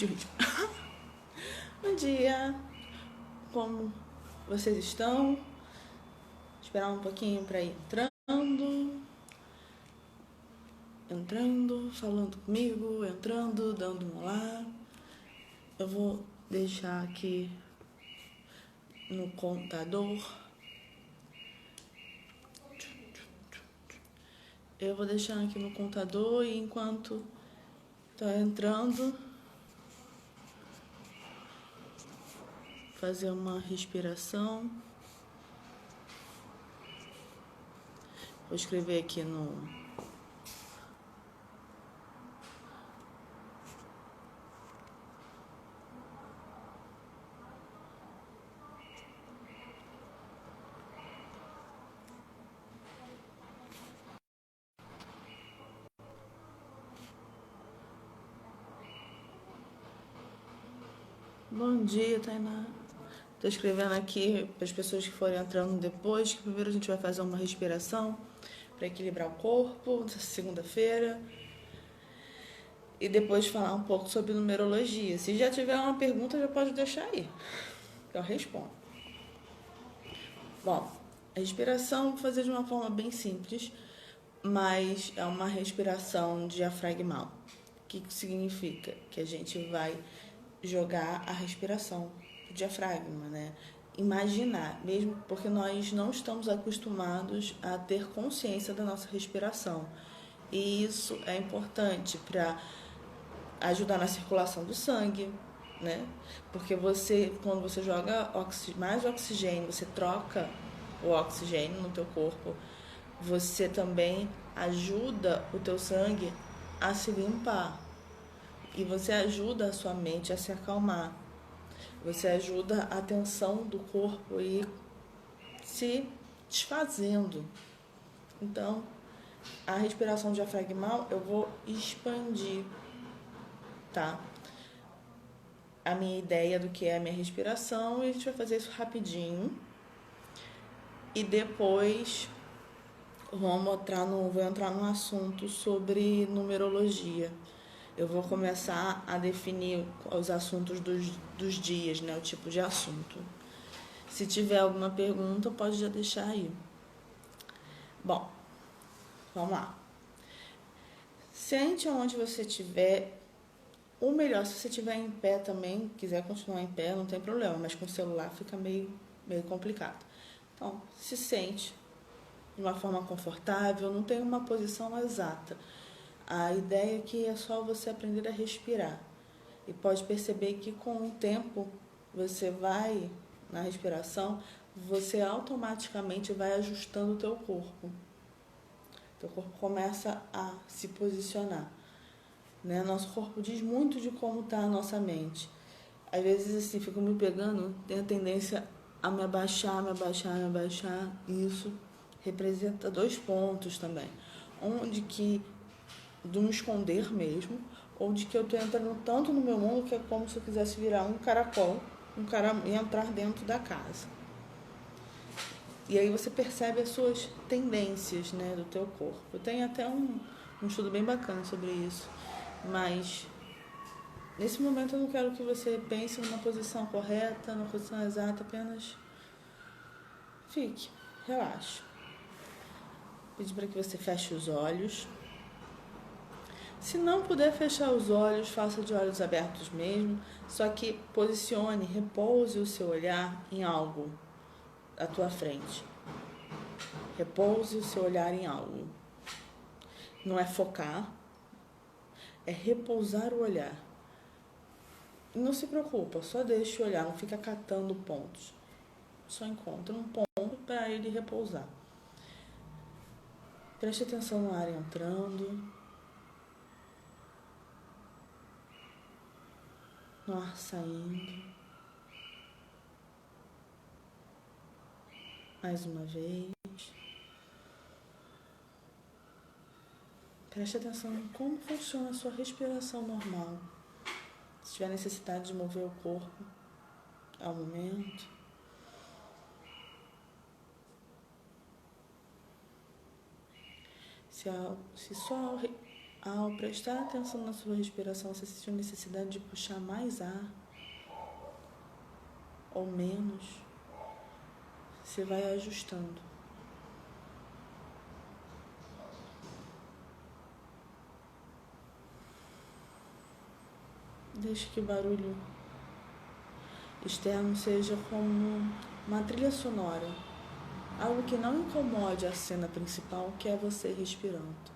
perdi o ritmo. Bom dia, como vocês estão? Esperar um pouquinho para ir entrando, falando comigo, entrando, dando um olá. Eu vou deixar aqui no contador. Eu vou deixar aqui no contador e enquanto tá entrando, fazer uma respiração. Vou escrever aqui no... Bom dia, Tainá. Estou escrevendo aqui para as pessoas que forem entrando depois, que primeiro a gente vai fazer uma respiração para equilibrar o corpo, segunda-feira. E depois falar um pouco sobre numerologia. Se já tiver uma pergunta, já pode deixar aí, que eu respondo. Bom, a respiração vou fazer de uma forma bem simples, mas é uma respiração diafragmal. O que significa? Que a gente vai jogar a respiração do diafragma, né? Imaginar, mesmo porque nós não estamos acostumados a ter consciência da nossa respiração. E isso é importante para ajudar na circulação do sangue, né? Porque quando você joga mais oxigênio, você troca o oxigênio no teu corpo, você também ajuda o teu sangue a se limpar. E você ajuda a sua mente a se acalmar. Você ajuda a tensão do corpo a ir se desfazendo. Então, a respiração diafragmal eu vou expandir, tá? A minha ideia do que é a minha respiração, e a gente vai fazer isso rapidinho. E depois vou entrar num assunto sobre numerologia. Eu vou começar a definir os assuntos dos dias, né? O tipo de assunto. Se tiver alguma pergunta, pode já deixar aí. Bom, vamos lá. Sente onde você estiver. Ou melhor, se você estiver em pé também, quiser continuar em pé, não tem problema, mas com o celular fica meio complicado. Então, se sente de uma forma confortável, não tem uma posição exata. A ideia aqui é só você aprender a respirar. E pode perceber que com o tempo, você vai, na respiração, você automaticamente vai ajustando o teu corpo. Teu corpo começa a se posicionar. Né? Nosso corpo diz muito de como está a nossa mente. Às vezes, assim, fico me pegando, tenho a tendência a me abaixar. Isso representa 2 pontos também. Onde que, de me esconder mesmo, onde que eu estou entrando tanto no meu mundo que é como se eu quisesse virar um caracol, e entrar dentro da casa. E aí você percebe as suas tendências, né, do teu corpo. Tem até um estudo bem bacana sobre isso. Mas nesse momento eu não quero que você pense numa posição correta, numa posição exata, apenas fique, relaxe. Pedir para que você feche os olhos. Se não puder fechar os olhos, faça de olhos abertos mesmo, só que posicione, repouse o seu olhar em algo à tua frente. Repouse o seu olhar em algo. Não é focar, é repousar o olhar. E não se preocupa, só deixe o olhar, não fica catando pontos. Só encontra um ponto para ele repousar. Preste atenção no ar entrando, no ar saindo. Mais uma vez. Preste atenção em como funciona a sua respiração normal. Se tiver necessidade de mover o corpo, é o momento. Se só Ao prestar atenção na sua respiração, você sente a necessidade de puxar mais ar ou menos, você vai ajustando. Deixe que o barulho externo seja como uma trilha sonora, algo que não incomode a cena principal, que é você respirando.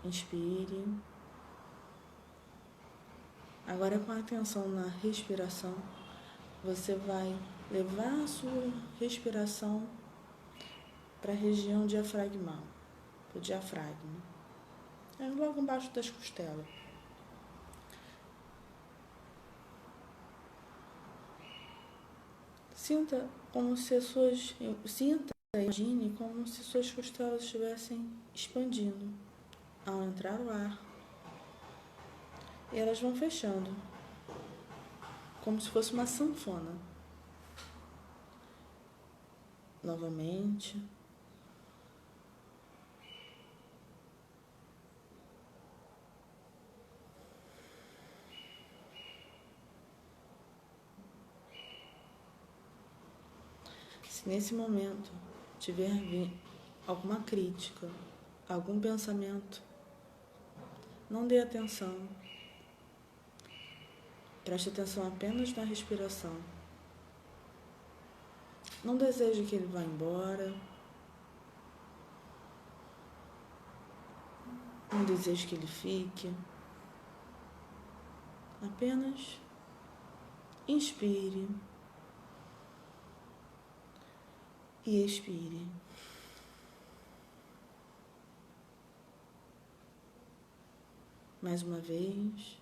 Inspire. Agora, com a atenção na respiração, você vai levar a sua respiração para a região diafragmal, para o diafragma, logo embaixo das costelas. Imagine como se suas costelas estivessem expandindo ao entrar o ar. E elas vão fechando, como se fosse uma sanfona. Novamente. Se nesse momento tiver alguma crítica, algum pensamento, não dê atenção. Preste atenção apenas na respiração. Não deseje que ele vá embora. Não deseje que ele fique. Apenas inspire e expire. Mais uma vez.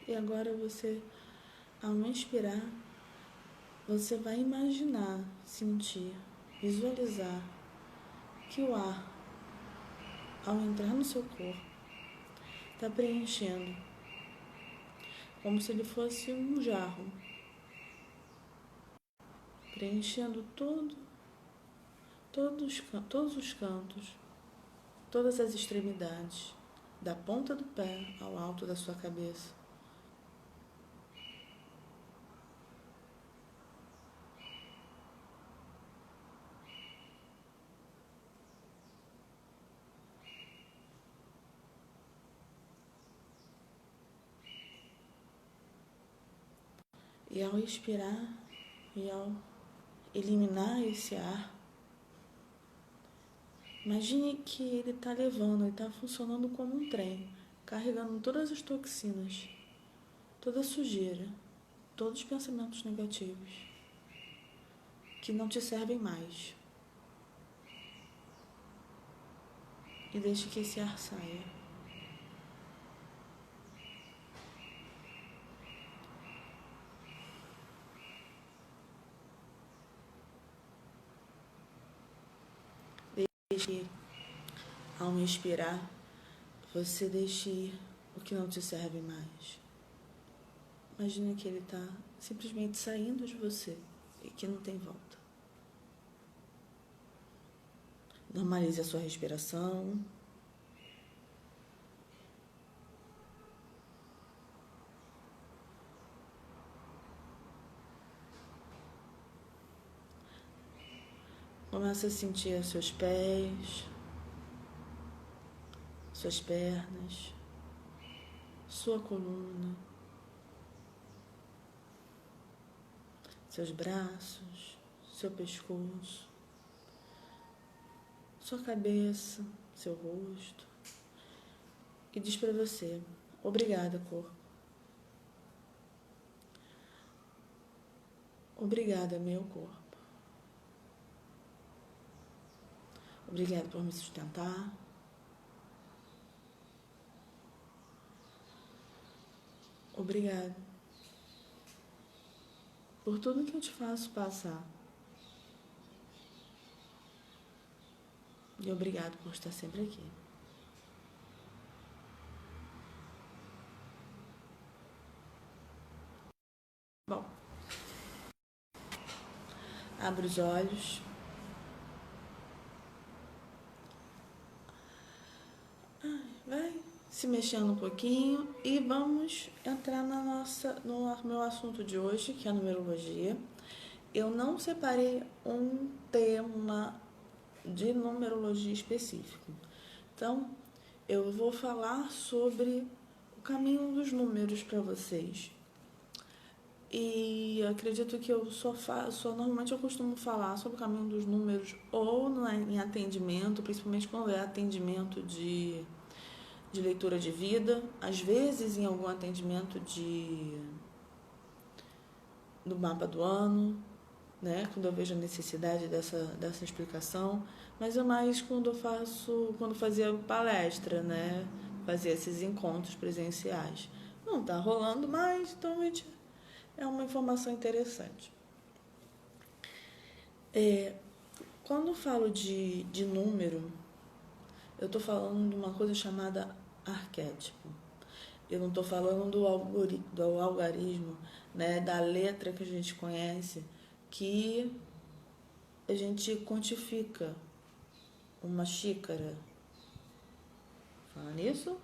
E agora você, ao inspirar, você vai imaginar, sentir, visualizar que o ar, ao entrar no seu corpo, está preenchendo, como se ele fosse um jarro, preenchendo todos os cantos, todas as extremidades, da ponta do pé ao alto da sua cabeça. E ao expirar e ao eliminar esse ar, imagine que ele está funcionando como um trem, carregando todas as toxinas, toda a sujeira, todos os pensamentos negativos que não te servem mais. E deixe que esse ar saia. Deixe que, ao expirar, você deixe ir o que não te serve mais. Imagine que ele está simplesmente saindo de você e que não tem volta. Normalize a sua respiração. Começa a sentir os seus pés, suas pernas, sua coluna, seus braços, seu pescoço, sua cabeça, seu rosto. E diz para você: obrigada, corpo. Obrigada, meu corpo. Obrigada por me sustentar. Obrigada por tudo que eu te faço passar. E obrigado por estar sempre aqui. Abre os olhos. Vai se mexendo um pouquinho e vamos entrar no meu assunto de hoje, que é a numerologia. Eu não separei um tema de numerologia específico. Então, eu vou falar sobre o caminho dos números para vocês. E acredito que eu normalmente eu costumo falar sobre o caminho dos números ou em atendimento, principalmente quando é atendimento de leitura de vida, às vezes em algum atendimento do mapa do ano, né? Quando eu vejo a necessidade dessa explicação, mas é mais quando fazia palestra, né? Fazia esses encontros presenciais. Não está rolando mais, então é uma informação interessante. Quando eu falo de número, eu estou falando de uma coisa chamada arquétipo. Eu não estou falando do algarismo, né, da letra que a gente conhece, que a gente quantifica uma xícara. Fala nisso?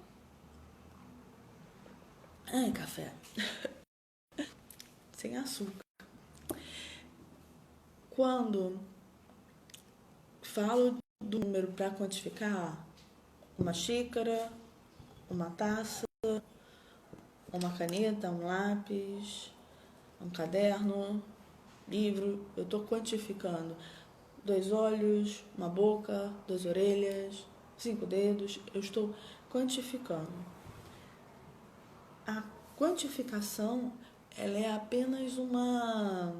Café. Sem açúcar. Quando falo do número para quantificar uma xícara, uma taça, uma caneta, um lápis, um caderno, livro, eu estou quantificando 2 olhos, uma boca, 2 orelhas, 5 dedos, eu estou quantificando. A quantificação, ela é apenas uma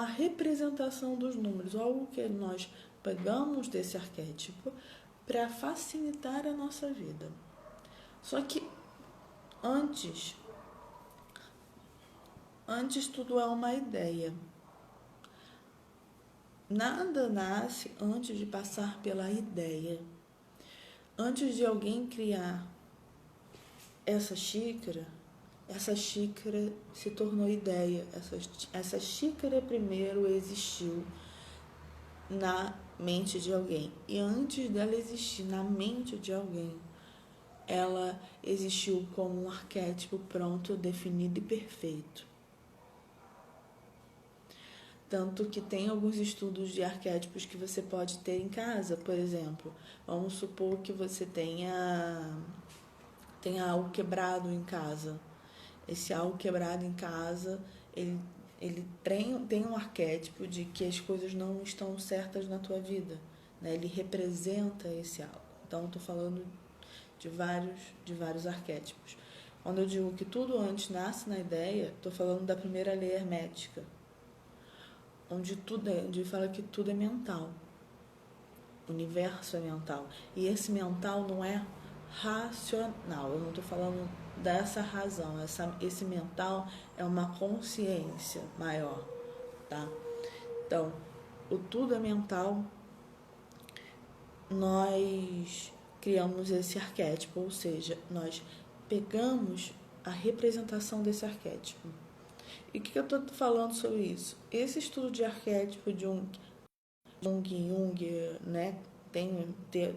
representação dos números, algo que nós pegamos desse arquétipo para facilitar a nossa vida. Só que antes tudo é uma ideia. Nada nasce antes de passar pela ideia. Antes de alguém criar essa xícara se tornou ideia. Essa xícara primeiro existiu na mente de alguém. E antes dela existir na mente de alguém, ela existiu como um arquétipo pronto, definido e perfeito. Tanto que tem alguns estudos de arquétipos que você pode ter em casa, por exemplo. Vamos supor que você tenha algo quebrado em casa. Esse algo quebrado em casa, ele tem um arquétipo de que as coisas não estão certas na tua vida, né? Ele representa esse algo. Então, estou falando de vários arquétipos. Quando eu digo que tudo antes nasce na ideia, estou falando da primeira lei hermética, onde fala que tudo é mental. O universo é mental. E esse mental não é racional. Eu não estou falando dessa razão. Esse mental é uma consciência maior, tá? Então, o tudo é mental. Nós criamos esse arquétipo, ou seja, nós pegamos a representação desse arquétipo. E o que eu estou falando sobre isso? Esse estudo de arquétipo de Jung, né?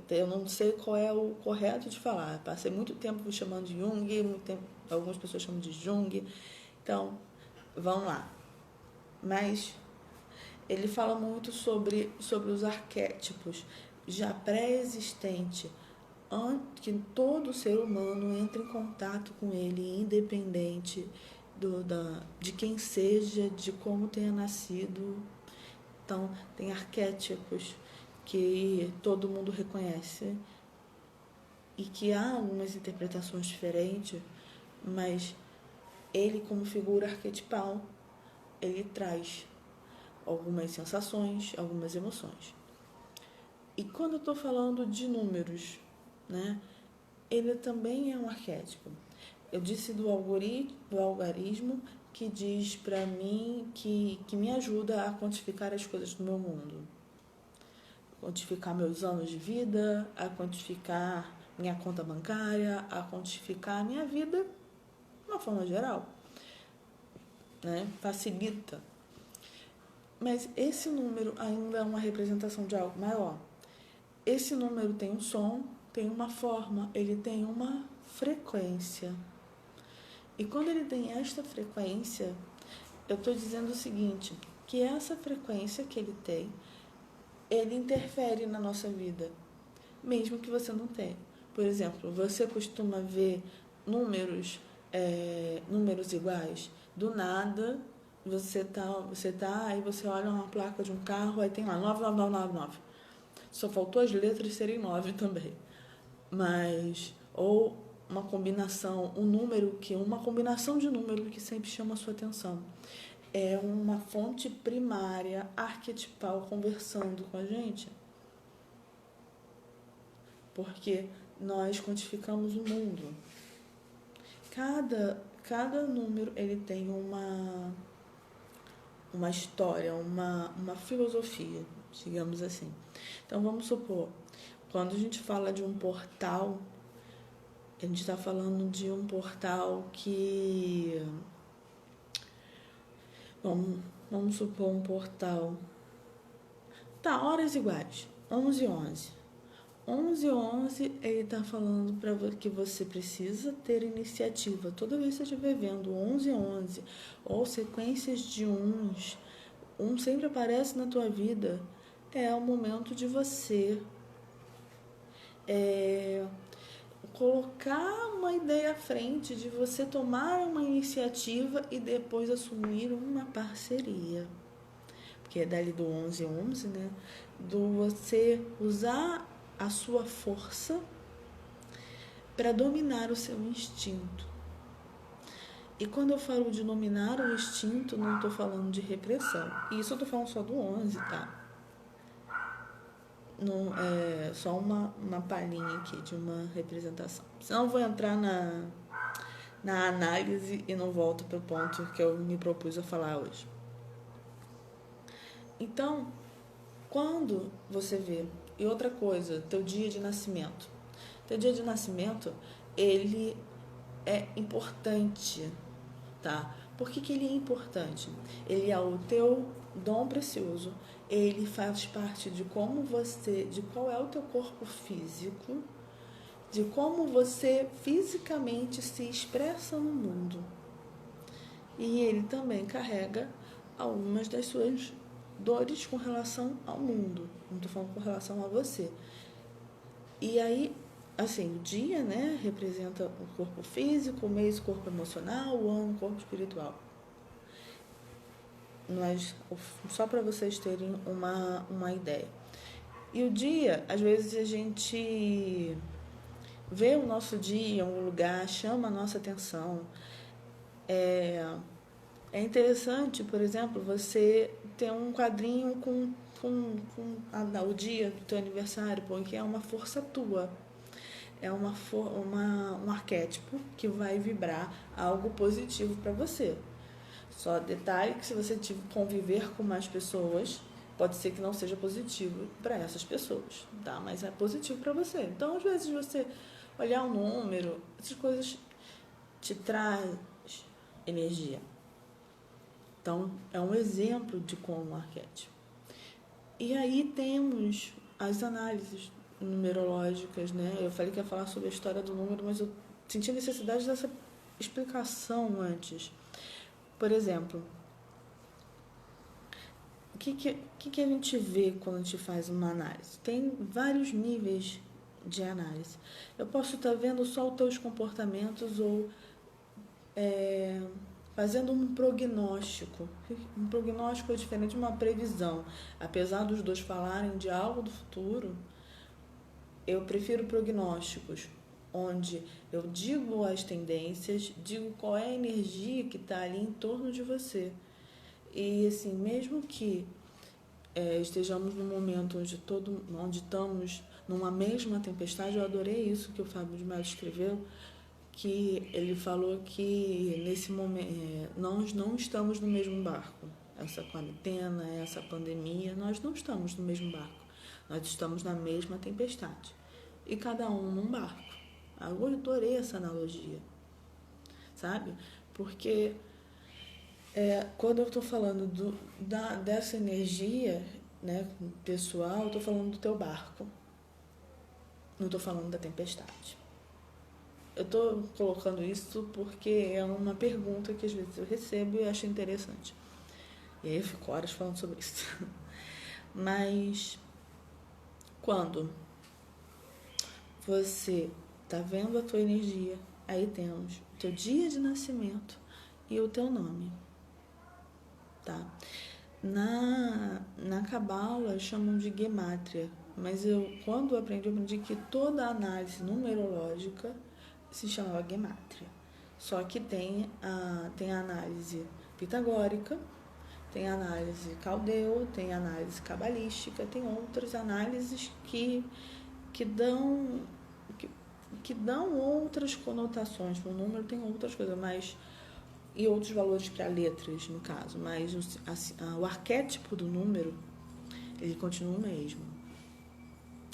Eu não sei qual é o correto de falar. Passei muito tempo chamando de Jung, algumas pessoas chamam de Jung. Então, vamos lá. Mas ele fala muito sobre os arquétipos já pré-existente, que todo ser humano entra em contato com ele, independente de quem seja, de como tenha nascido. Então, tem arquétipos que todo mundo reconhece e que há algumas interpretações diferentes, mas ele, como figura arquetipal, ele traz algumas sensações, algumas emoções. E quando eu estou falando de números, né, ele também é um arquétipo. Eu disse do algarismo, que diz para mim que me ajuda a quantificar as coisas do meu mundo. Quantificar meus anos de vida, a quantificar minha conta bancária, a quantificar a minha vida de uma forma geral, né? Facilita. Mas esse número ainda é uma representação de algo maior. Esse número tem um som, tem uma forma, ele tem uma frequência. E quando ele tem esta frequência, eu estou dizendo o seguinte, que essa frequência que ele tem, ele interfere na nossa vida, mesmo que você não tenha. Por exemplo, você costuma ver números iguais. Do nada, você tá, aí você olha uma placa de um carro, aí tem lá 99999. Só faltou as letras serem 9 também. Mas, ou uma combinação, uma combinação de número que sempre chama a sua atenção. É uma fonte primária, arquetipal, conversando com a gente. Porque nós quantificamos o mundo. Cada número ele tem uma história, uma filosofia, digamos assim. Então, vamos supor, quando a gente fala de um portal, a gente está falando de um portal que... Vamos supor um portal... Tá, horas iguais, 11h11. 11h11, ele está falando para que você precisa ter iniciativa. Toda vez que você estiver vendo 11h11 ou sequências de uns, um sempre aparece na tua vida, é o momento de você colocar uma ideia à frente, de você tomar uma iniciativa e depois assumir uma parceria. Porque é dali do 11h11, né? Do você usar a sua força para dominar o seu instinto. E quando eu falo de dominar o instinto, não estou falando de repressão. E isso eu estou falando só do 11, tá? Não, é só uma palhinha aqui de uma representação. Senão eu vou entrar na análise e não volto para o ponto que eu me propus a falar hoje. Então, quando você vê... E outra coisa, teu dia de nascimento. Teu dia de nascimento, ele é importante, tá? Por que ele é importante? Ele é o teu dom precioso. Ele faz parte de qual é o teu corpo físico, de como você fisicamente se expressa no mundo. E ele também carrega algumas das suas dores com relação ao mundo. Não estou falando com relação a você. E aí, assim, o dia, né, representa o corpo físico, o mês, o corpo emocional, o ano, o corpo espiritual. Mas, só para vocês terem uma ideia. E o dia, às vezes a gente vê o nosso dia em algum lugar, chama a nossa atenção. É interessante, por exemplo, você ter um quadrinho com o dia do teu aniversário, porque é uma força tua. É um arquétipo que vai vibrar algo positivo para você. Só detalhe que se você conviver com mais pessoas, pode ser que não seja positivo para essas pessoas, tá? Mas é positivo para você. Então, às vezes, você olhar um número, essas coisas te traz energia. Então, é um exemplo de como um arquétipo. E aí temos as análises numerológicas, né? Eu falei que ia falar sobre a história do número, mas eu senti a necessidade dessa explicação antes. Por exemplo, o que a gente vê quando a gente faz uma análise? Tem vários níveis de análise. Eu posso estar vendo só os teus comportamentos ou fazendo um prognóstico. Um prognóstico é diferente de uma previsão. Apesar dos dois falarem de algo do futuro, eu prefiro prognósticos, onde eu digo as tendências, digo qual é a energia que está ali em torno de você. E assim, mesmo que estejamos num momento onde estamos numa mesma tempestade, eu adorei isso que o Fábio de Mello escreveu, que ele falou que nesse momento nós não estamos no mesmo barco. Essa quarentena, essa pandemia, nós não estamos no mesmo barco. Nós estamos na mesma tempestade. E cada um num barco. Eu adorei essa analogia. Sabe? Porque Quando eu estou falando dessa energia, né, pessoal, eu estou falando do teu barco. Não estou falando da tempestade. Eu estou colocando isso porque é uma pergunta que às vezes eu recebo e acho interessante. E aí eu fico horas falando sobre isso. Mas quando você está vendo a tua energia, aí temos o teu dia de nascimento e o teu nome. Tá? Na Cabala chamam de gemátria, mas quando eu aprendi que toda análise numerológica se chamava gemátria. Só que tem a análise pitagórica, tem a análise caldeu, tem a análise cabalística, tem outras análises que dão outras conotações. O número tem outras coisas, mas e outros valores para letras, no caso, mas o arquétipo do número, ele continua o mesmo.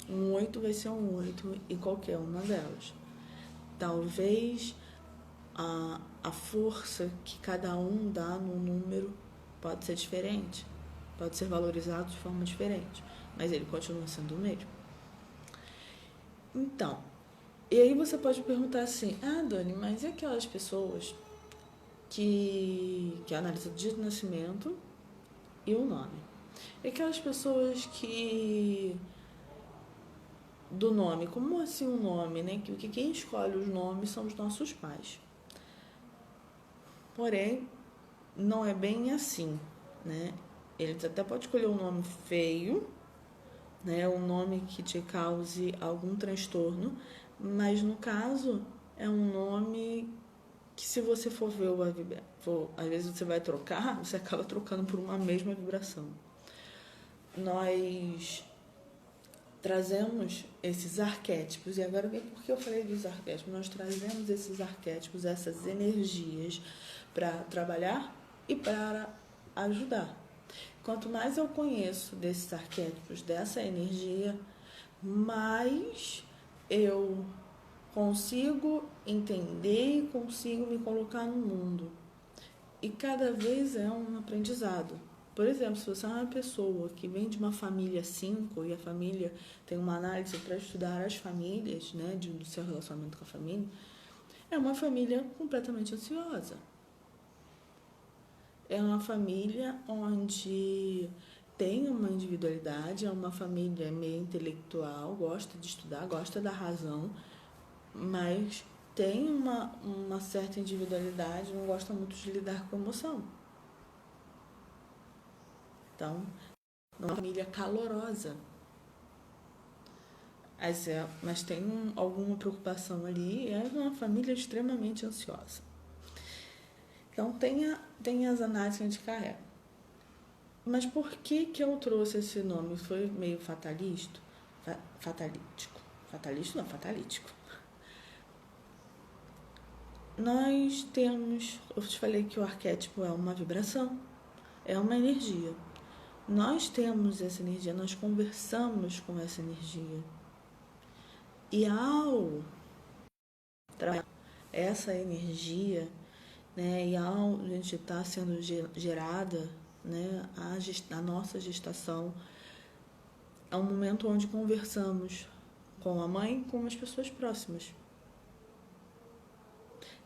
Um 8 vai ser um 8 em qualquer uma delas. Talvez a força que cada um dá no número pode ser diferente, pode ser valorizado de forma diferente, mas ele continua sendo o mesmo. Então, e aí você pode perguntar assim, Dani, mas e aquelas pessoas que analisam o dia de nascimento e o nome? E aquelas pessoas que do nome, como assim o nome, né? Que quem escolhe os nomes são os nossos pais. Porém, não é bem assim, né? Eles até podem escolher um nome feio, né? Um nome que te cause algum transtorno, mas no caso é um nome que, se você for ver às vezes você vai trocar, você acaba trocando por uma mesma vibração. Nós trazemos esses arquétipos, e agora vem porque eu falei dos arquétipos, nós trazemos esses arquétipos, essas energias para trabalhar e para ajudar. Quanto mais eu conheço desses arquétipos, dessa energia, mais eu consigo entender e consigo me colocar no mundo. E cada vez é um aprendizado. Por exemplo, se você é uma pessoa que vem de uma família 5 e a família tem uma análise para estudar as famílias, né, do seu relacionamento com a família, é uma família completamente ansiosa. É uma família onde tem uma individualidade, é uma família meio intelectual, gosta de estudar, gosta da razão, mas tem uma certa individualidade, não gosta muito de lidar com emoção. Então, é uma família calorosa. Mas tem alguma preocupação ali, é uma família extremamente ansiosa. Então, tem as análises que a gente carrega. Mas por que eu trouxe esse nome? Foi meio fatalístico? Fatalítico. Fatalístico não, fatalítico. Nós temos, eu te falei que o arquétipo é uma vibração, é uma energia. Nós temos essa energia, nós conversamos com essa energia. E ao trabalhar essa energia, né, e ao a gente estar sendo gerada, né, a nossa gestação, é um momento onde conversamos com a mãe e com as pessoas próximas.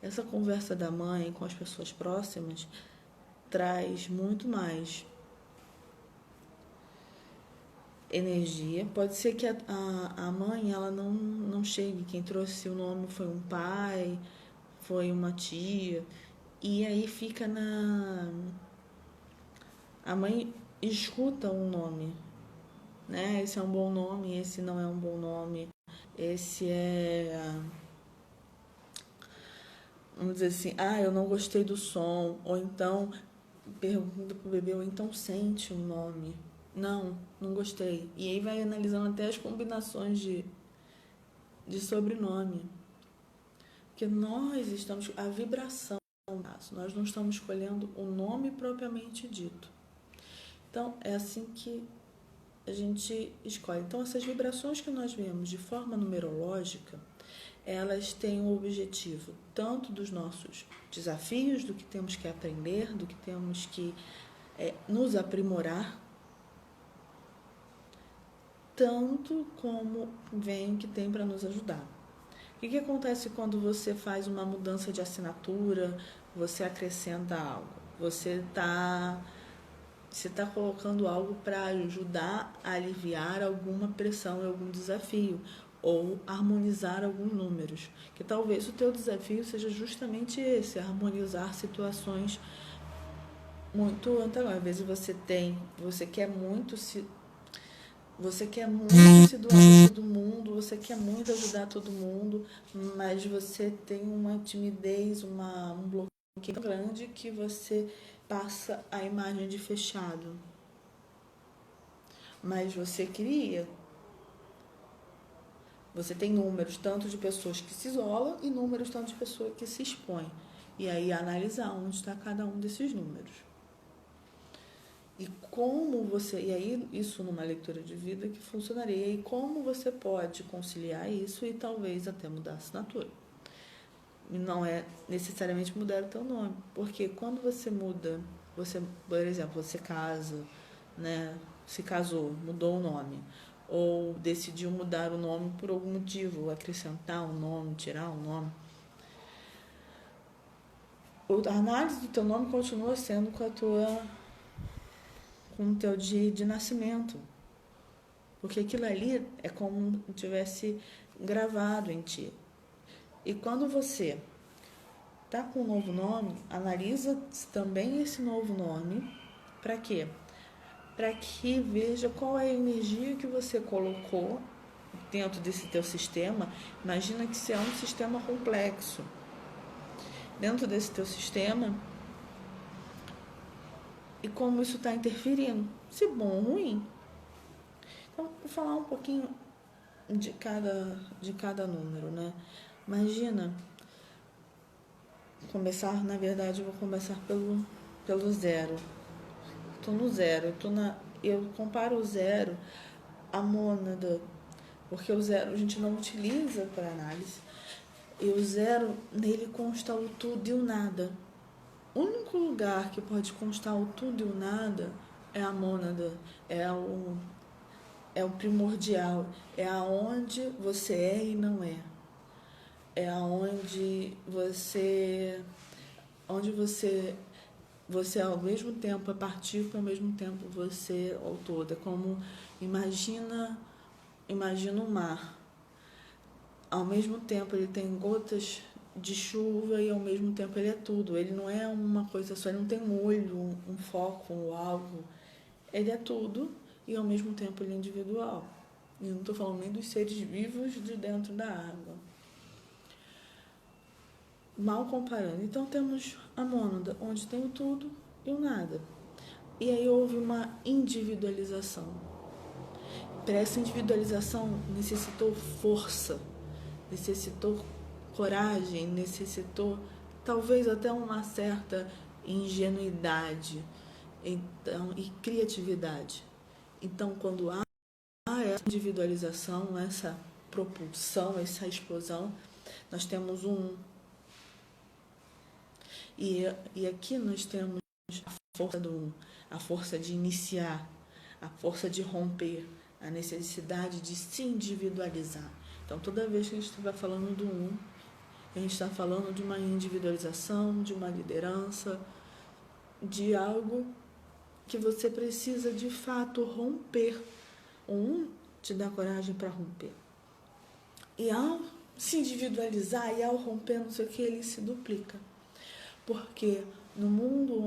Essa conversa da mãe com as pessoas próximas traz muito mais energia. Pode ser que a mãe ela não chegue, quem trouxe o nome foi um pai, foi uma tia, e aí fica a mãe escuta um nome, né? Esse é um bom nome, esse não é um bom nome, esse é, vamos dizer assim, eu não gostei do som, ou então pergunta pro bebê, ou então sente um nome. Não gostei. E aí vai analisando até as combinações de sobrenome. Porque nós estamos... A vibração, nós não estamos escolhendo o nome propriamente dito. Então, é assim que a gente escolhe. Então, essas vibrações que nós vemos de forma numerológica, elas têm o objetivo tanto dos nossos desafios, do que temos que aprender, do que temos que nos aprimorar, tanto como vem que tem para nos ajudar. O que acontece quando você faz uma mudança de assinatura, você acrescenta algo? Você está colocando algo para ajudar a aliviar alguma pressão, algum desafio, ou harmonizar alguns números. Que talvez o teu desafio seja justamente esse, harmonizar situações muito antagônicas. Às vezes você quer muito se doar para todo mundo, você quer muito ajudar todo mundo, mas você tem uma timidez, um bloqueio tão grande que você passa a imagem de fechado. Mas você queria. Você tem números tanto de pessoas que se isolam e números tanto de pessoas que se expõem. E aí analisar onde está cada um desses números. E aí isso numa leitura de vida que funcionaria. E como você pode conciliar isso e talvez até mudar a assinatura. E não é necessariamente mudar o teu nome. Porque quando você muda, por exemplo, você casa, né? Se casou, mudou o nome. Ou decidiu mudar o nome por algum motivo, acrescentar um nome, tirar um nome. A análise do teu nome continua sendo com o teu dia de nascimento. Porque aquilo ali é como se tivesse gravado em ti. E quando você está com um novo nome, analisa também esse novo nome. Para quê? Para que veja qual é a energia que você colocou dentro desse teu sistema. Imagina que isso é um sistema complexo. Dentro desse teu sistema, e como isso está interferindo, se bom ou ruim. Então, vou falar um pouquinho de cada número, né? Imagina, na verdade, eu vou começar pelo zero. Estou no zero, eu comparo o zero à mônada, porque o zero a gente não utiliza para análise. E o zero, nele consta o tudo e o nada. O único lugar que pode constar o tudo e o nada é a mônada, é o primordial, é aonde você é e não é. É aonde você ao mesmo tempo é partícula, ao mesmo tempo você é o todo. É como imagina o mar. Ao mesmo tempo ele tem gotas de chuva e ao mesmo tempo ele é tudo. Ele não é uma coisa só, ele não tem um olho, um foco, um alvo. Ele é tudo e ao mesmo tempo ele é individual. E eu não estou falando nem dos seres vivos de dentro da água. Mal comparando. Então temos a mônada, onde tem o tudo e o nada. E aí houve uma individualização. Para essa individualização necessitou força, necessitou coragem, necessitou talvez até uma certa ingenuidade e criatividade. Então, quando há essa individualização, essa propulsão, essa explosão, nós temos e aqui nós temos a força de iniciar, a força de romper, a necessidade de se individualizar. Então, toda vez que a gente estiver falando do a gente está falando de uma individualização, de uma liderança, de algo que você precisa de fato romper. Te dá coragem para romper. E ao se individualizar e ao romper, não sei o que, ele se duplica. Porque no mundo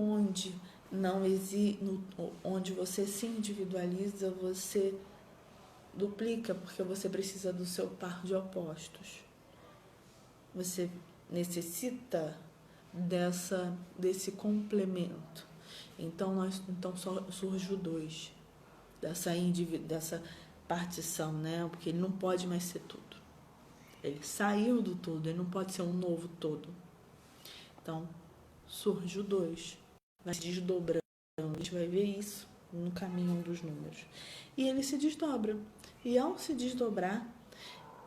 onde você se individualiza, você duplica, porque você precisa do seu par de opostos. Você necessita desse complemento. Então só surge o 2, dessa partição, né? Porque ele não pode mais ser tudo. Ele saiu do todo, ele não pode ser um novo todo. Então, surge o 2, vai se desdobrando. A gente vai ver isso no caminho dos números. E ele se desdobra. E ao se desdobrar,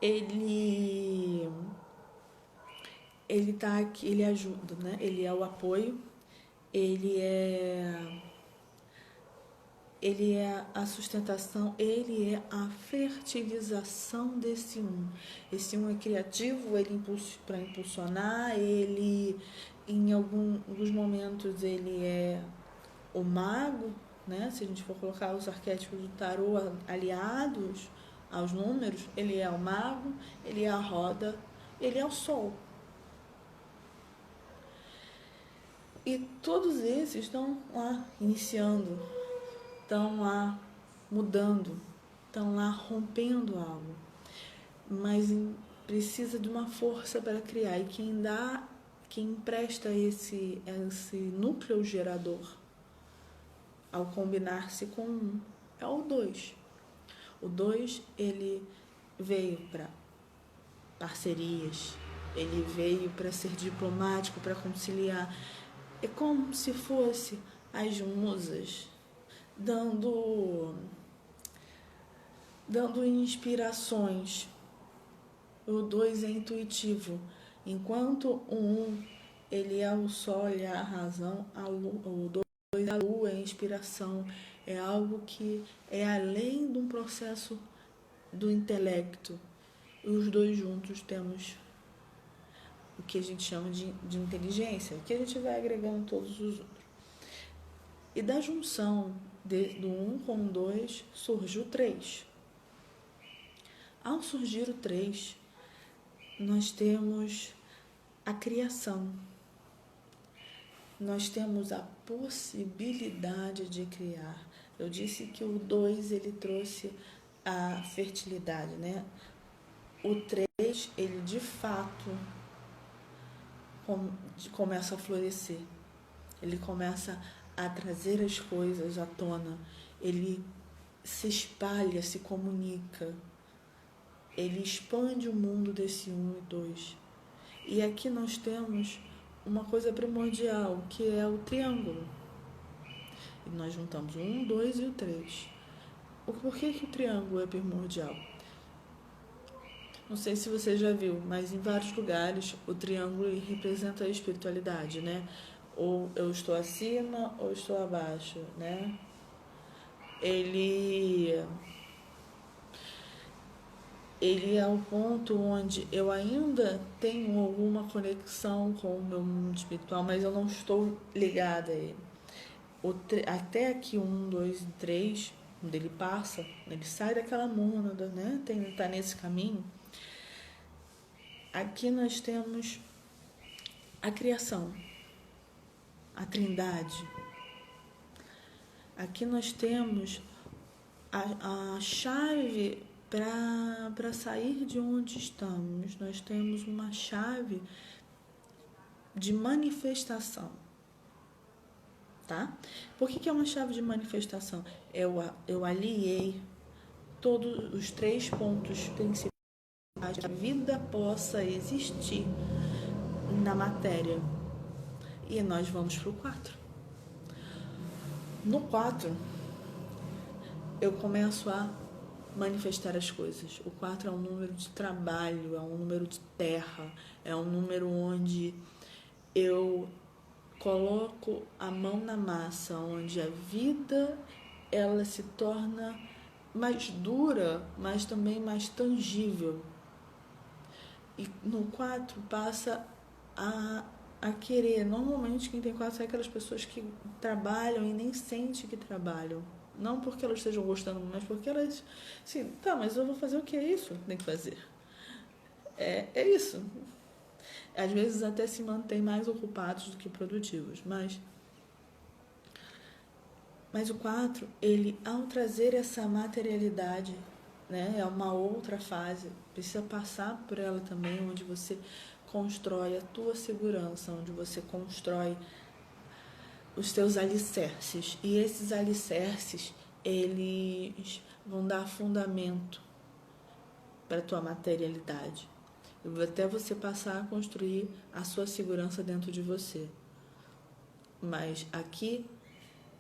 ele tá aqui, ele ajuda, né? Ele é o apoio, ele é a sustentação, ele é a fertilização desse um. Esse um é criativo, ele para impulsionar, ele em alguns momentos ele é o mago, né? Se a gente for colocar os arquétipos do tarô aliados aos números, ele é o mago, ele é a roda, ele é o sol. E todos esses estão lá iniciando, estão lá mudando, estão lá rompendo algo. Mas precisa de uma força para criar. E quem empresta esse núcleo gerador ao combinar-se com um é o 2. O 2, ele veio para parcerias, ele veio para ser diplomático, para conciliar. É como se fosse as musas dando inspirações. O 2 é intuitivo, enquanto o 1 ele é o sol, ele é a razão, o 2 é a lua, é a inspiração, é algo que é além de um processo do intelecto. E os dois juntos temos o que a gente chama de inteligência, que a gente vai agregando todos os outros. E da junção do 1 com o 2 surge o 3. Ao surgir o 3, nós temos a criação. Nós temos a possibilidade de criar. Eu disse que o 2 ele trouxe a fertilidade, né? O 3, ele de fato começa a florescer. Ele começa a trazer as coisas à tona. Ele se espalha, se comunica. Ele expande o mundo desse 1 e 2. E aqui nós temos uma coisa primordial, que é o triângulo. E nós juntamos o 1, 2 e o 3. Por que o triângulo é primordial? Não sei se você já viu, mas em vários lugares o triângulo representa a espiritualidade, né? Ou eu estou acima ou estou abaixo, né? Ele é o ponto onde eu ainda tenho alguma conexão com o meu mundo espiritual, mas eu não estou ligada a ele. Até aqui 1, 2 e 3, quando ele passa, ele sai daquela mônada, né? Tá nesse caminho. Aqui nós temos a criação, a trindade. Aqui nós temos a chave para sair de onde estamos. Nós temos uma chave de manifestação, tá? Por que é uma chave de manifestação? Eu aliei todos os 3 pontos principais que a vida possa existir na matéria. E nós vamos para o 4. No 4, eu começo a manifestar as coisas. O 4 é um número de trabalho, é um número de terra, é um número onde eu coloco a mão na massa, onde a vida ela se torna mais dura, mas também mais tangível. E no 4 passa a querer. Normalmente quem tem 4 são aquelas pessoas que trabalham e nem sente que trabalham. Não porque elas estejam gostando, mas porque elas... Assim, tá, mas eu vou fazer o que é isso? Tem que fazer. É isso. Às vezes até se mantém mais ocupados do que produtivos, mas o 4, ele, ao trazer essa materialidade, né, é uma outra fase, precisa passar por ela também, onde você constrói a tua segurança, onde você constrói os teus alicerces. E esses alicerces, eles vão dar fundamento para a tua materialidade. Até você passar a construir a sua segurança dentro de você. Mas aqui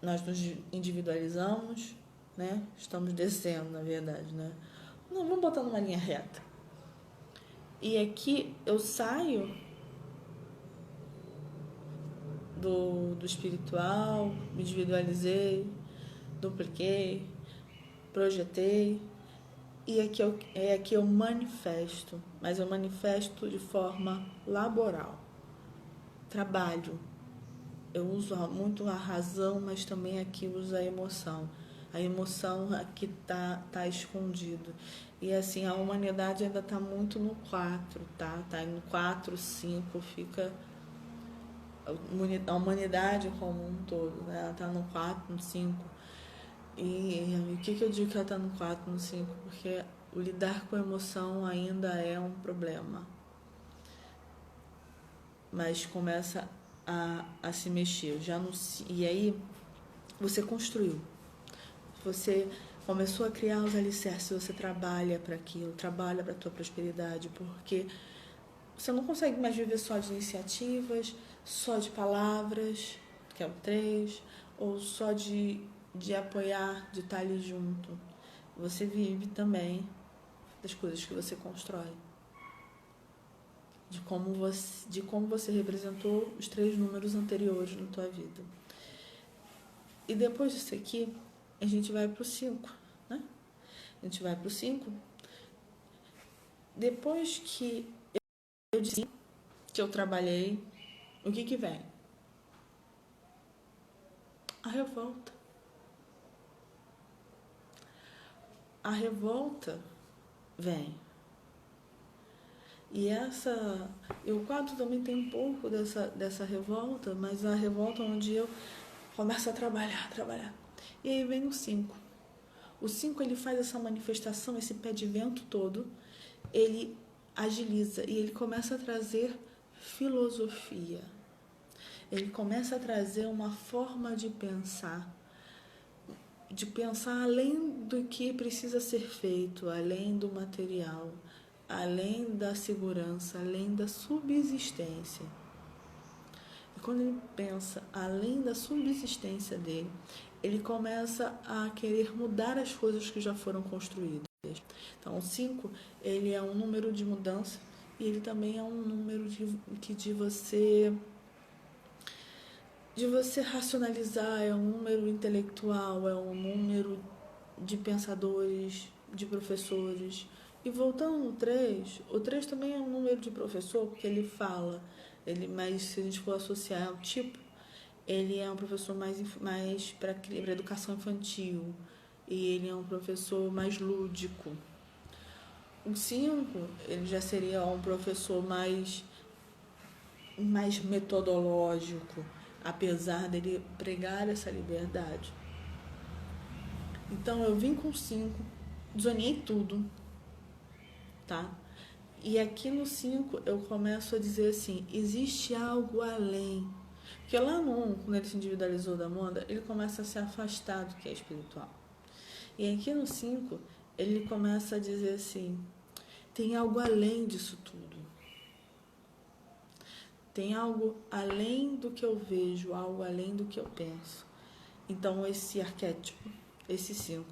nós nos individualizamos, né? Estamos descendo, na verdade, né? Não, vamos botar numa linha reta. E aqui eu saio do espiritual, me individualizei, dupliquei, projetei. E aqui eu manifesto, mas eu manifesto de forma laboral. Trabalho. Eu uso muito a razão, mas também aqui uso a emoção. A emoção aqui tá escondido. E assim, a humanidade ainda tá muito no 4, tá? Tá no 4, 5, fica a humanidade como um todo, né? Ela tá no 4, no 5. E o que eu digo que ela tá no 4, no 5? Porque o lidar com a emoção ainda é um problema. Mas começa a se mexer. E aí você construiu. Você começou a criar os alicerces, você trabalha para aquilo, trabalha para a tua prosperidade, porque você não consegue mais viver só de iniciativas, só de palavras, que é o 3, ou só de apoiar, de estar ali junto. Você vive também das coisas que você constrói. De como você representou os 3 números anteriores na tua vida. E depois disso aqui, a gente vai pro 5, né? A gente vai pro 5. Depois que eu disse que eu trabalhei, o que vem? A revolta. A revolta vem. E o quadro também tem um pouco dessa revolta, mas a revolta onde eu começo a trabalhar. E aí vem o 5. O 5 ele faz essa manifestação, esse pé de vento todo, ele agiliza e ele começa a trazer filosofia. Ele começa a trazer uma forma de pensar além do que precisa ser feito, além do material, além da segurança, além da subsistência. E quando ele pensa além da subsistência dele, ele começa a querer mudar as coisas que já foram construídas. Então, o 5, ele é um número de mudança e ele também é um número de você racionalizar, é um número intelectual, é um número de pensadores, de professores. E voltando no 3, o 3 também é um número de professor, porque ele fala, mas se a gente for associar ao tipo, ele é um professor mais para educação infantil, e ele é um professor mais lúdico. O 5, ele já seria um professor mais metodológico, apesar dele pregar essa liberdade. Então eu vim com 5, zoneei tudo, tá? E aqui no 5 eu começo a dizer assim, existe algo além. Porque lá no 1, quando ele se individualizou da Amanda, ele começa a se afastar do que é espiritual. E aqui no 5, ele começa a dizer assim, tem algo além disso tudo. Tem algo além do que eu vejo, algo além do que eu penso. Então esse arquétipo, esse 5,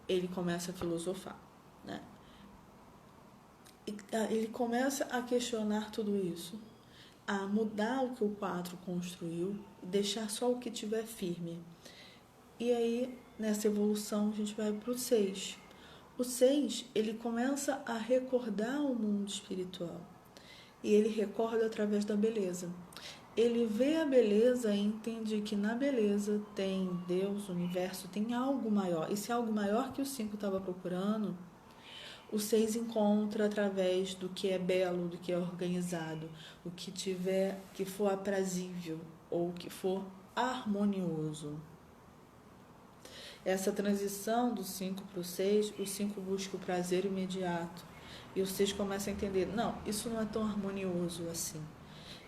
ele começa a filosofar, né? E ele começa a questionar tudo isso, a mudar o que o 4 construiu, deixar só o que tiver firme. E aí, nessa evolução, a gente vai para o 6. O 6, ele começa a recordar o mundo espiritual. E ele recorda através da beleza. Ele vê a beleza e entende que na beleza tem Deus, o universo, tem algo maior. E se algo maior que o 5 estava procurando, o 6 encontra através do que é belo, do que é organizado, o que for aprazível ou que for harmonioso. Essa transição do 5 para o 6, o 5 busca o prazer imediato. E o 6 começa a entender, não, isso não é tão harmonioso assim.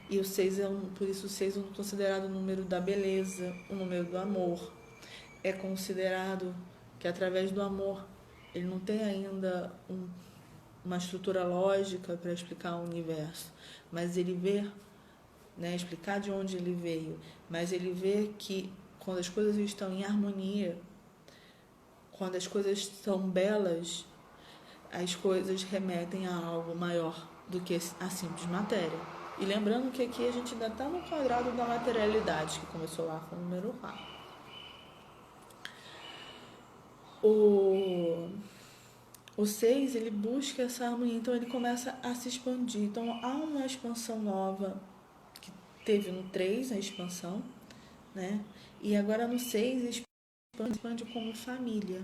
E o 6 por isso o 6 é considerado o número da beleza, o número do amor. É considerado que através do amor, ele não tem ainda uma estrutura lógica para explicar o universo, mas ele vê, né, explicar de onde ele veio, mas ele vê que quando as coisas estão em harmonia, quando as coisas são belas, as coisas remetem a algo maior, do que a simples matéria. E lembrando que aqui a gente ainda está no quadrado da materialidade, que começou lá com o número A. O 6, ele busca essa harmonia, então ele começa a se expandir. Então há uma expansão nova, que teve no 3 a expansão, né? E agora no 6 expande como família.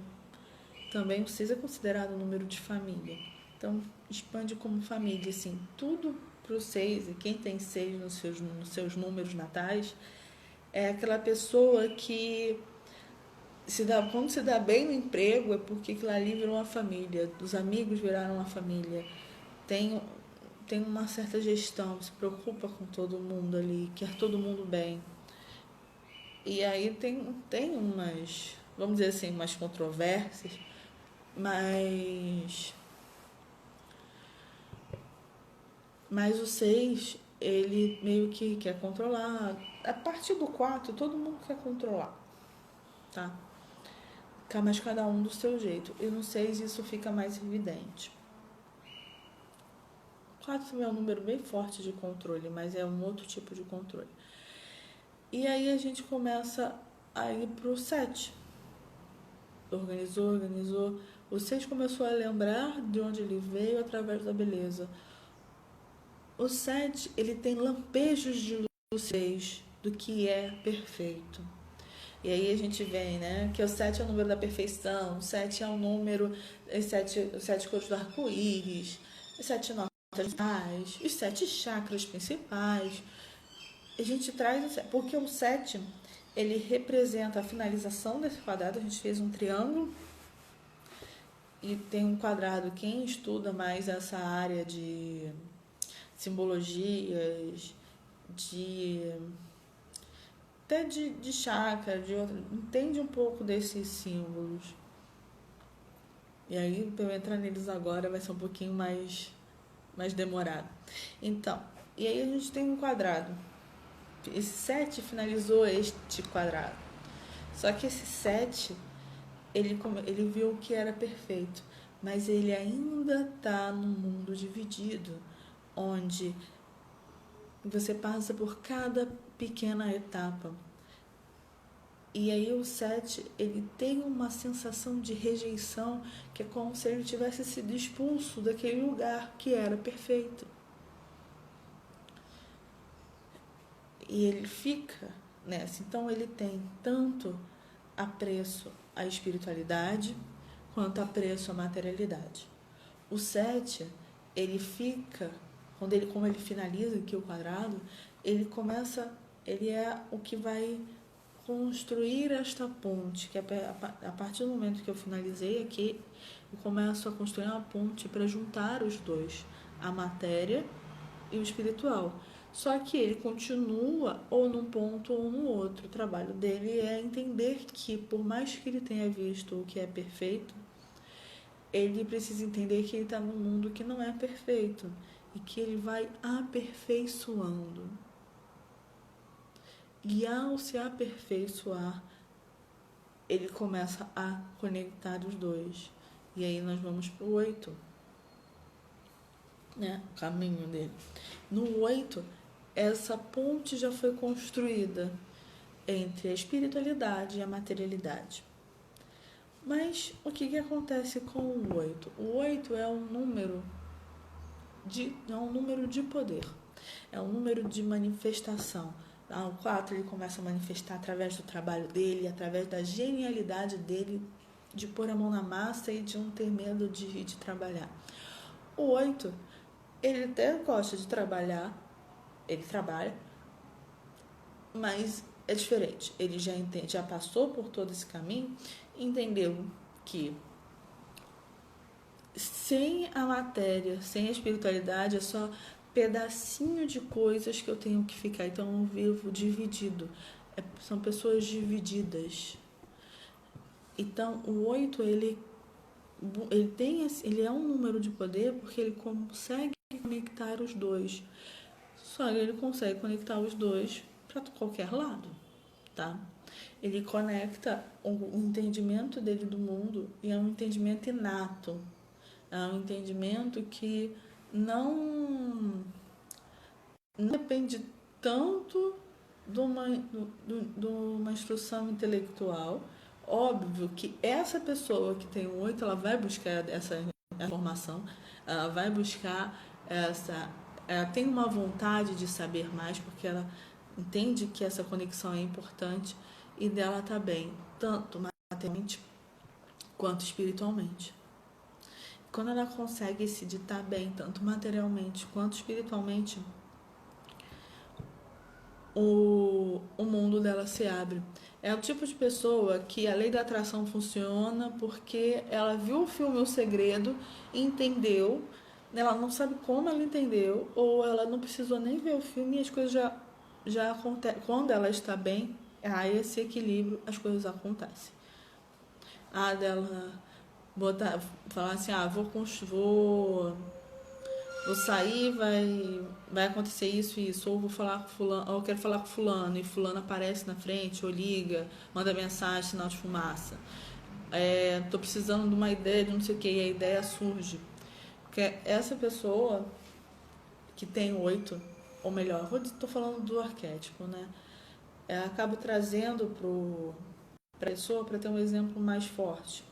Também o 6 é considerado o número de família. Então expande como família, assim, tudo para o 6, e quem tem 6 nos seus números natais, é aquela pessoa que quando se dá bem no emprego, é porque aquilo ali virou uma família, os amigos viraram uma família, tem, tem uma certa gestão, se preocupa com todo mundo ali, quer todo mundo bem. E aí tem umas, vamos dizer assim, umas controvérsias, mas o 6 ele meio que quer controlar. A partir do 4 todo mundo quer controlar, tá? Mas cada um do seu jeito. E no 6 isso fica mais evidente. 4 também é um número bem forte de controle, mas é um outro tipo de controle. E aí a gente começa a ir pro 7. Organizou. O 6 começou a lembrar de onde ele veio através da beleza. O 7, ele tem lampejos de lucidez do que é perfeito. E aí a gente vem, né? Que o 7 é o número da perfeição, o 7 é o número, os 7 cores do arco-íris, os 7 notas principais, os 7 chakras principais. A gente traz o 7, porque o 7, ele representa a finalização desse quadrado. A gente fez um triângulo e tem um quadrado. Quem estuda mais essa área de simbologias, até de chakra, de outro, entende um pouco desses símbolos. E aí, para eu entrar neles agora, vai ser um pouquinho mais demorado. Então, e aí a gente tem um quadrado. Esse 7 finalizou este quadrado. Só que esse 7, ele viu que era perfeito, mas ele ainda está num mundo dividido, onde você passa por cada pequena etapa. E aí o 7, ele tem uma sensação de rejeição, que é como se ele tivesse sido expulso daquele lugar que era perfeito. E ele fica nessa. Então ele tem tanto apreço à espiritualidade quanto apreço à materialidade. O 7, ele fica, como ele finaliza aqui o quadrado, ele é o que vai construir esta ponte, que a partir do momento que eu finalizei aqui, eu começo a construir uma ponte para juntar os dois, a matéria e o espiritual. Só que ele continua ou num ponto ou no outro. O trabalho dele é entender que, por mais que ele tenha visto o que é perfeito, ele precisa entender que ele está num mundo que não é perfeito e que ele vai aperfeiçoando. E ao se aperfeiçoar, ele começa a conectar os dois. E aí nós vamos para o 8, né? O caminho dele. No 8, essa ponte já foi construída entre a espiritualidade e a materialidade. Mas o que acontece com o 8? O 8 é um número de poder, é um número de manifestação. O 4 ele começa a manifestar através do trabalho dele, através da genialidade dele de pôr a mão na massa e de não ter medo de trabalhar. O 8, ele até gosta de trabalhar, ele trabalha, mas é diferente. Ele já passou por todo esse caminho, entendeu que sem a matéria, sem a espiritualidade, é só pedacinho de coisas que eu tenho que ficar. Então eu vivo dividido. São pessoas divididas. Então o 8, ele é um número de poder porque ele consegue conectar os dois. Só que ele consegue conectar os dois para qualquer lado, tá? Ele conecta o entendimento dele do mundo e é um entendimento inato. É um entendimento que não, não depende tanto de uma instrução intelectual. Óbvio que essa pessoa que tem um 8, ela vai buscar essa informação, ela vai buscar ela tem uma vontade de saber mais, porque ela entende que essa conexão é importante e dela tá bem, tanto materialmente quanto espiritualmente. Quando ela consegue se ditar bem, tanto materialmente quanto espiritualmente, o mundo dela se abre. É o tipo de pessoa que a lei da atração funciona porque ela viu o filme O Segredo, entendeu, ela não sabe como ela entendeu, ou ela não precisou nem ver o filme e as coisas já acontecem. Quando ela está bem, há esse equilíbrio, as coisas acontecem. Dela falar assim, vou sair, vai acontecer isso e isso, ou vou falar com fulano, ou eu quero falar com fulano, e fulano aparece na frente, ou liga, manda mensagem, sinal de fumaça. Tô precisando de uma ideia de não sei o que, e a ideia surge. Porque essa pessoa que tem 8, ou melhor, tô falando do arquétipo, né? Acaba trazendo pra pessoa para ter um exemplo mais forte.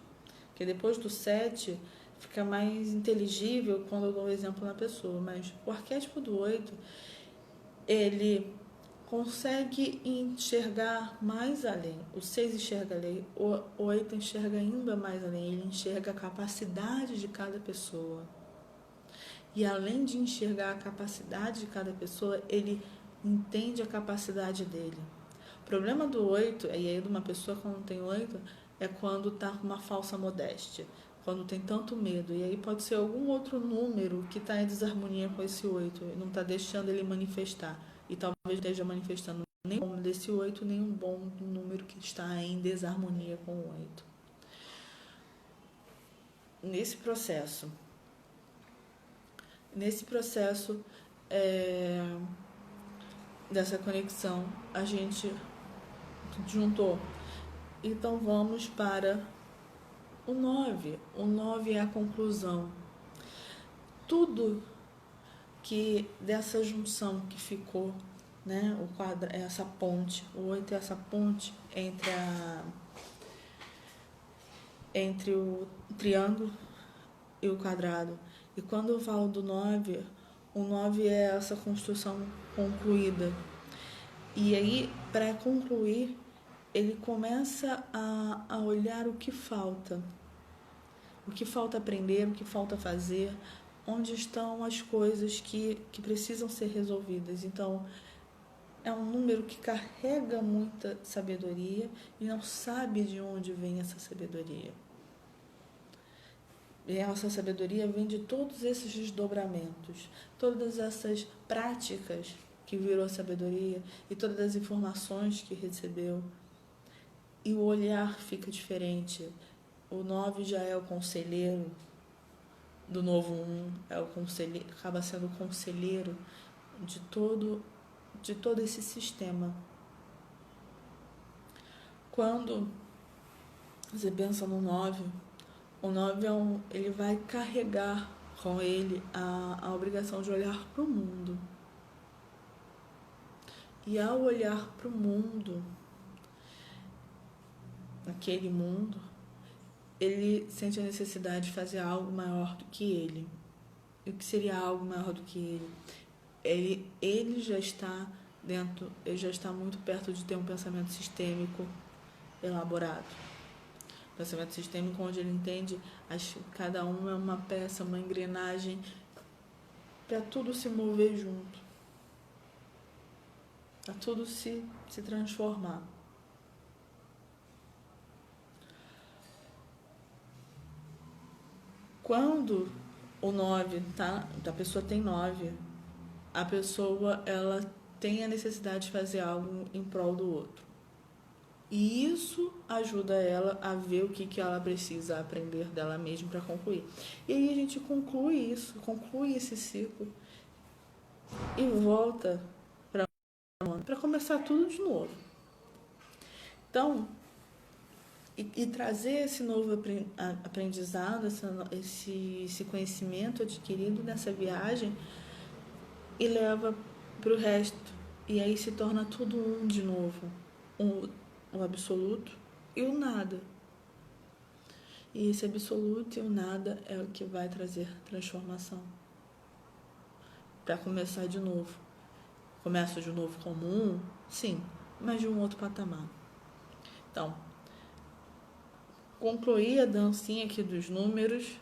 Porque depois do 7 fica mais inteligível quando eu dou um exemplo na pessoa. Mas o arquétipo do 8, ele consegue enxergar mais além. O 6 enxerga além, o 8 enxerga ainda mais além. Ele enxerga a capacidade de cada pessoa. E além de enxergar a capacidade de cada pessoa, ele entende a capacidade dele. O problema do 8, e aí de uma pessoa quando tem 8, é quando está com uma falsa modéstia, quando tem tanto medo. E aí pode ser algum outro número que está em desarmonia com esse 8, e não está deixando ele manifestar. E talvez esteja manifestando nem o bom desse 8, nem um bom número que está em desarmonia com o 8. Nesse processo dessa conexão, a gente juntou. Então vamos para o 9. O 9 é a conclusão. Tudo que dessa junção que ficou, né? O quadro é essa ponte. O 8 é essa ponte entre o triângulo e o quadrado. E quando eu falo do 9, o 9 é essa construção concluída. E aí, para concluir, ele começa a olhar o que falta. O que falta aprender, o que falta fazer, onde estão as coisas que precisam ser resolvidas. Então, é um número que carrega muita sabedoria e não sabe de onde vem essa sabedoria. E essa sabedoria vem de todos esses desdobramentos, todas essas práticas que virou sabedoria e todas as informações que recebeu. E o olhar fica diferente. O 9 já é o conselheiro do novo 1, acaba sendo o conselheiro de todo esse sistema. Quando você pensa no 9, o 9 ele vai carregar com ele a obrigação de olhar para o mundo. E ao olhar para o mundo, aquele mundo, ele sente a necessidade de fazer algo maior do que ele. E o que seria algo maior do que ele? Ele já está ele já está muito perto de ter um pensamento sistêmico elaborado. Pensamento sistêmico onde ele entende cada um é uma peça, uma engrenagem para tudo se mover junto, para tudo se transformar. Quando o 9 a pessoa tem 9, a pessoa ela tem a necessidade de fazer algo em prol do outro. E isso ajuda ela a ver o que ela precisa aprender dela mesma para concluir. E aí a gente conclui esse ciclo e volta para começar tudo de novo. Então, e trazer esse novo aprendizado, esse conhecimento adquirido nessa viagem e leva para o resto. E aí se torna tudo um de novo. O absoluto e o nada. E esse absoluto e o nada é o que vai trazer transformação. Para começar de novo. Começo de novo como um? Sim, mas de um outro patamar. Então, concluí a dancinha aqui dos números.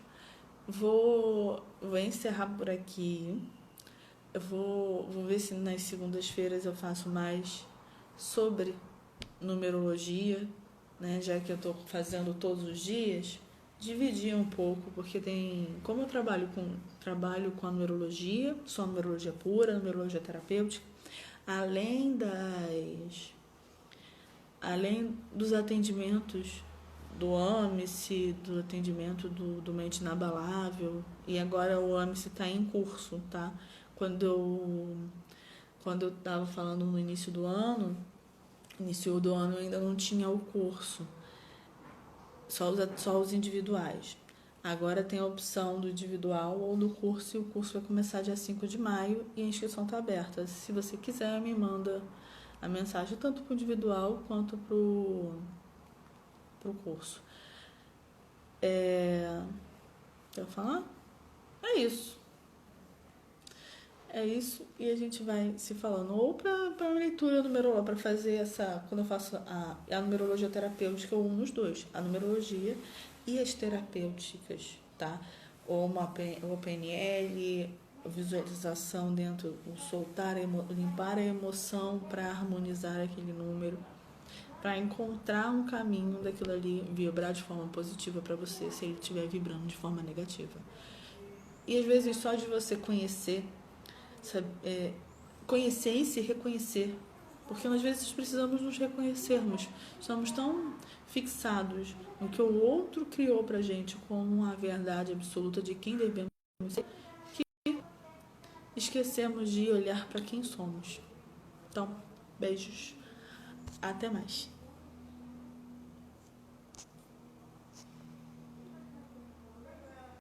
Vou encerrar por aqui. Eu vou ver se nas segundas-feiras eu faço mais sobre numerologia, né? Já que eu estou fazendo todos os dias, dividir um pouco, porque como eu trabalho com a numerologia, só a numerologia pura, a numerologia terapêutica, além dos atendimentos do AMICE, do atendimento do Mente Inabalável, e agora o AMICE está em curso, tá? Quando eu estava falando no início do ano eu ainda não tinha o curso, só os individuais. Agora tem a opção do individual ou do curso, e o curso vai começar dia 5 de maio e a inscrição está aberta. Se você quiser, me manda a mensagem tanto para o individual quanto para o curso. Quer falar? É isso. E a gente vai se falando. Ou para leitura numerológica, para fazer essa. Quando eu faço a numerologia terapêutica, eu uno os dois: a numerologia e as terapêuticas, tá? Ou o PNL, visualização dentro, o soltar, limpar a emoção para harmonizar aquele número, para encontrar um caminho daquilo ali vibrar de forma positiva para você, se ele estiver vibrando de forma negativa. E às vezes só de você conhecer, sabe, conhecer e se reconhecer, porque às vezes precisamos nos reconhecermos. Estamos tão fixados no que o outro criou pra gente como a verdade absoluta de quem devemos ser, que esquecemos de olhar para quem somos. Então, beijos, até mais.